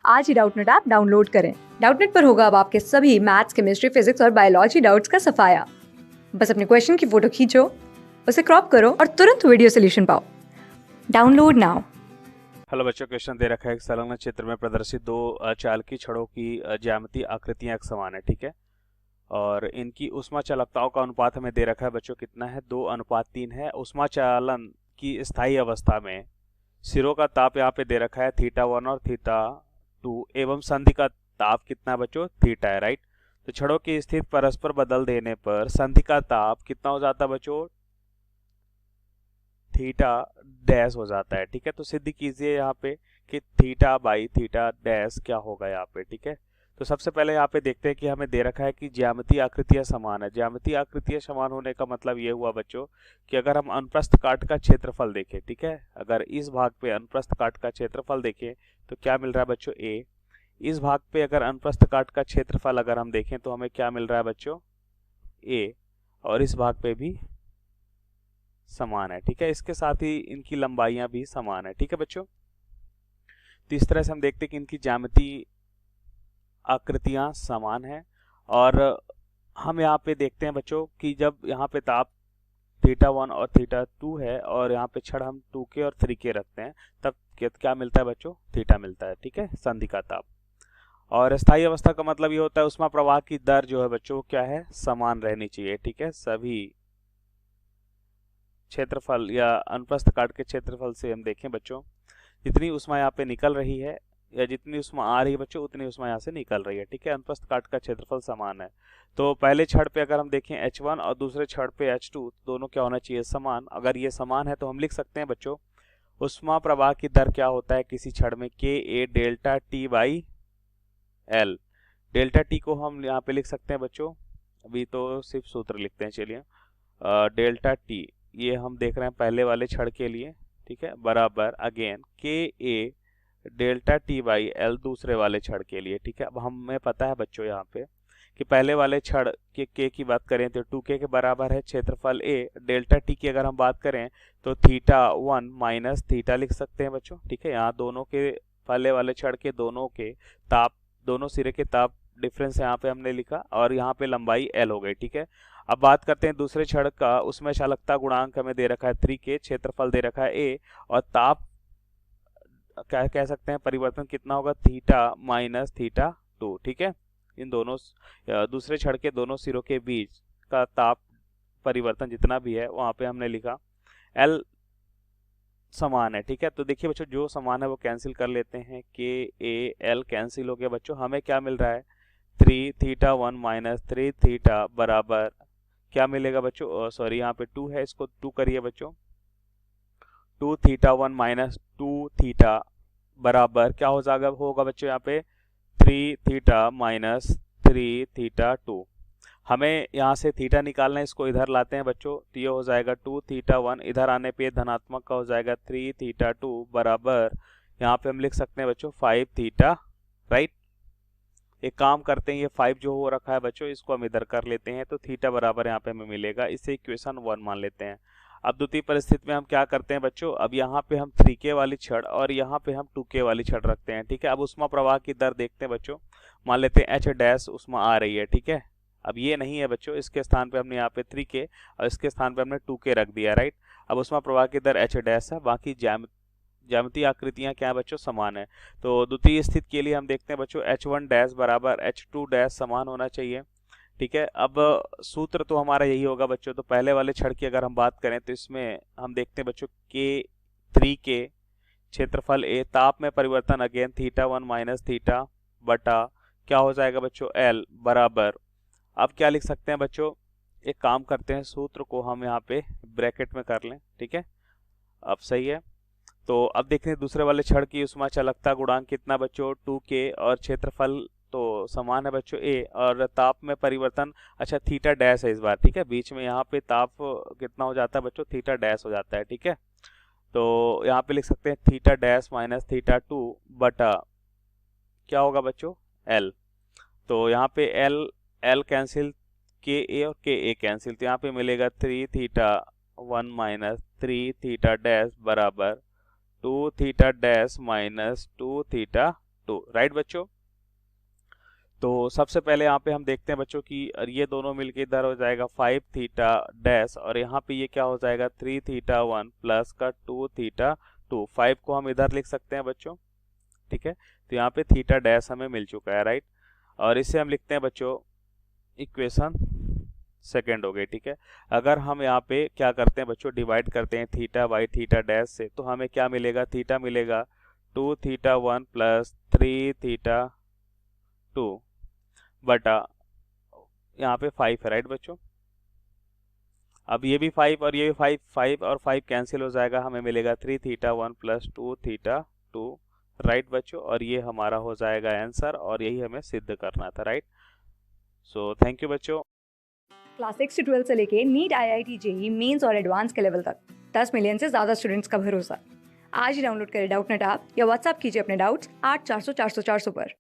आज ही Doubtnut app download करें। Doubtnut पर होगा अब आपके सभी मैथ्स, केमिस्ट्री, फिजिक्स और बायोलॉजी डाउट्स का सफाया। बस अपने क्वेश्चन की फोटो खींचो, उसे क्रॉप करो और तुरंत वीडियो सोल्यूशन पाओ। Download now. हेलो बच्चों, क्वेश्चन दे रखा है एक संलग्न चित्र में प्रदर्शित दो चालकी छड़ों की ज्यामितीय आकृतियां एक समान है। ठीक है, और इनकी ऊष्मा चालकताओं का अनुपात हमें दे रखा है बच्चों कितना है, 2:3 है। ऊष्मा चालन की स्थायी अवस्था में सिरों का ताप यहाँ पे दे रखा है θ1 और θ2 एवं संधि का ताप कितना है बच्चों, थीटा है, राइट। तो छड़ों की स्थिति परस्पर बदल देने पर संधि का ताप कितना हो जाता है बच्चों, थीटा डैश हो जाता है। ठीक है, तो सिद्ध कीजिए यहाँ पे कि थीटा बाई थीटा डैश क्या होगा यहाँ पे। ठीक है, तो सबसे पहले यहाँ पे देखते हैं कि हमें दे रखा है कि ज्यामितीय आकृतियां समान है। ज्यामितीय आकृतियां समान होने का मतलब ये हुआ बच्चों कि अगर हम अनुप्रस्थ काट का क्षेत्रफल देखें, ठीक है, अगर इस भाग पे अनुप्रस्थ काट का क्षेत्रफल देखें तो क्या मिल रहा है बच्चों, ए। इस भाग पे अगर अनुप्रस्थ काट का क्षेत्रफल अगर हम देखें तो हमें क्या मिल रहा है बच्चों, ए। और इस भाग पे भी समान है। ठीक है, इसके साथ ही इनकी लंबाइयां भी समान है। ठीक है बच्चों, तो इस तरह से हम देखते हैं कि इनकी ज्यामितीय आकृतियां समान है। और हम यहाँ पे देखते हैं बच्चों कि जब यहाँ पे ताप θ1 और θ2 है और यहाँ पे छड़ हम 2k और 3k रखते हैं तब क्या मिलता है बच्चों, थीटा मिलता है। ठीक है, संधि का ताप। और स्थायी अवस्था का मतलब ये होता है उष्मा प्रवाह की दर जो है बच्चों क्या है, समान रहनी चाहिए। ठीक है, सभी क्षेत्रफल या अनुप्रस्थ काट के क्षेत्रफल से हम देखें बच्चों, जितनी ऊष्मा यहाँ पे निकल रही है या जितनी ऊष्मा आ रही है बच्चों उतनी ऊष्मा यहाँ से निकल रही है। ठीक है, अनुप्रस्थ काट का क्षेत्रफल समान है। तो पहले छड़ पे अगर हम देखें H1 और दूसरे छड़ पे H2, दोनों क्या होना चाहिए, समान। अगर ये समान है तो हम लिख सकते हैं बच्चों ऊष्मा प्रवाह की दर क्या होता है किसी छड़ में, K A delta T by L। Delta T को हम यहाँ पे लिख सकते हैं बच्चों, अभी तो सिर्फ सूत्र लिखते हैं, चलिए। डेल्टा T ये हम देख रहे हैं पहले वाले छड़ के लिए, ठीक है, बराबर अगेन के ए डेल्टा टी बाई एल दूसरे वाले छड़ के लिए। ठीक है, अब हमें पता है बच्चों यहाँ पे कि पहले वाले छड़ के की बात करें तो 2k के बराबर है क्षेत्रफल ए। डेल्टा टी की अगर हम बात करें तो θ1 माइनस थीटा लिख सकते हैं बच्चों। ठीक है, यहाँ दोनों के पहले वाले छड़ के दोनों के ताप, दोनों सिरे के ताप डिफरेंस यहाँ पे हमने लिखा और यहाँ पे लंबाई एल हो गई। ठीक है, अब बात करते हैं दूसरे छड़ का। उसमें चालकता गुणांक हमें दे रखा है 3k, क्षेत्रफल दे रखा है ए और ताप क्या कह सकते हैं परिवर्तन कितना होगा, थीटा माइनस θ2। ठीक है, इन दोनों दूसरे छड़ के दोनों सिरों के बीच का ताप परिवर्तन जितना भी है वहां पे हमने लिखा एल समान है। ठीक है, तो देखिए बच्चों जो समान है वो कैंसिल कर लेते हैं, के ए एल कैंसिल हो गया बच्चों। हमें क्या मिल रहा है, 3θ1 माइनस 3θ बराबर क्या मिलेगा बच्चों, सॉरी यहाँ पे 2 है, इसको 2 करिए बच्चों, 2θ1 माइनस 2θ बराबर क्या हो जाएगा, होगा बच्चों यहाँ पे 3θ माइनस 3θ2। हमें यहाँ से थीटा निकालना है, इसको इधर लाते हैं बच्चों, तो ये हो जाएगा 2θ1, इधर आने पे धनात्मक का हो जाएगा 3θ2 बराबर यहाँ पे हम लिख सकते हैं बच्चों 5θ, राइट। एक काम करते हैं, ये 5 जो हो रखा है बच्चों इसको हम इधर कर लेते हैं, तो थीटा बराबर यहाँ पे हमें मिलेगा, इसे इक्वेशन 1 मान लेते हैं। अब द्वितीय परिस्थिति में हम क्या करते हैं बच्चों, अब यहाँ पे हम 3k वाली छड़ और यहाँ पे हम 2k वाली छड़ रखते हैं। ठीक है, अब उष्मा प्रवाह की दर देखते हैं बच्चों, मान लेते हैं H डैश उष्मा आ रही है। ठीक है, अब ये नहीं है बच्चों, इसके स्थान पे हमने यहाँ पे 3k और इसके स्थान पे हमने 2k रख दिया, राइट। अब उष्मा प्रवाह की दर H डैश है, बाकी ज्यामितीय आकृतियां क्या है बच्चों, समान है। तो द्वितीय स्थिति के लिए हम देखते हैं बच्चों H1 डैश बराबर H2 डैश समान होना चाहिए। ठीक है, अब सूत्र तो हमारा यही होगा बच्चों। तो पहले वाले छड़ की अगर हम बात करें तो इसमें हम देखते हैं बच्चों के 3k क्षेत्रफल ए, ताप में परिवर्तन अगेन θ1 माइनस थीटा बटा क्या हो जाएगा बच्चों एल बराबर, अब क्या लिख सकते हैं बच्चों, एक काम करते हैं सूत्र को हम यहाँ पे ब्रैकेट में कर लें। ठीक है, अब सही है। तो अब देखते हैं दूसरे वाले छड़ की उष्मा चालकता गुणांक कितना बच्चों, 2k और क्षेत्रफल तो समान है बच्चों ए और ताप में परिवर्तन, अच्छा थीटा डैश है इस बार। ठीक है, बीच में यहाँ पे ताप कितना हो जाता है बच्चों, थीटा डैश हो जाता है। ठीक है, तो यहाँ पे लिख सकते हैं थीटा डैश माइनस θ2 बटा क्या होगा बच्चों, एल। तो यहाँ पे एल कैंसिल, के ए और के ए कैंसिल, तो यहाँ पे मिलेगा 3θ1 माइनस 3θ डैश बराबर 2θ डैश माइनस 2θ2। 2, राइट बच्चों। तो सबसे पहले यहाँ पे हम देखते हैं बच्चों कि ये दोनों मिलके इधर हो जाएगा 5 थीटा डैश, और यहाँ पे ये क्या हो जाएगा 3 थीटा 1 प्लस का 2 थीटा 2। 5 को हम इधर लिख सकते हैं बच्चों, ठीक है। तो यहाँ पे थीटा डैश हमें मिल चुका है, राइट। और इसे हम लिखते हैं बच्चों इक्वेशन सेकेंड हो गई, ठीक है। अगर हम यहाँ पे क्या करते हैं बच्चों, डिवाइड करते हैं थीटा बाई थीटा डैश से, तो हमें क्या मिलेगा, थीटा मिलेगा 2 थीटा 1 प्लस 3 थीटा 2 बटा यहाँ पे 5 है, राइट बच्चों। अब ये भी 5 और ये भी 5, 5 और 5 कैंसिल हो जाएगा, हमें मिलेगा 3 थीटा 1 प्लस 2 थीटा 2, राइट बच्चों। और ये हमारा हो जाएगा आंसर, और यही हमें सिद्ध करना था, राइट। सो थैंक यू बच्चों। क्लास 6 से 12 से लेके नीट, IIT, जेईई मेंस और एडवांस के लेवल तक 10 मिलियन से ज़्यादा स्टूडेंट्स का भरोसा। आज ही डाउनलोड करें डाउटनेट ऐप या व्हाट्सएप कीजिए अपने डाउट्स 8400 400 400 पर।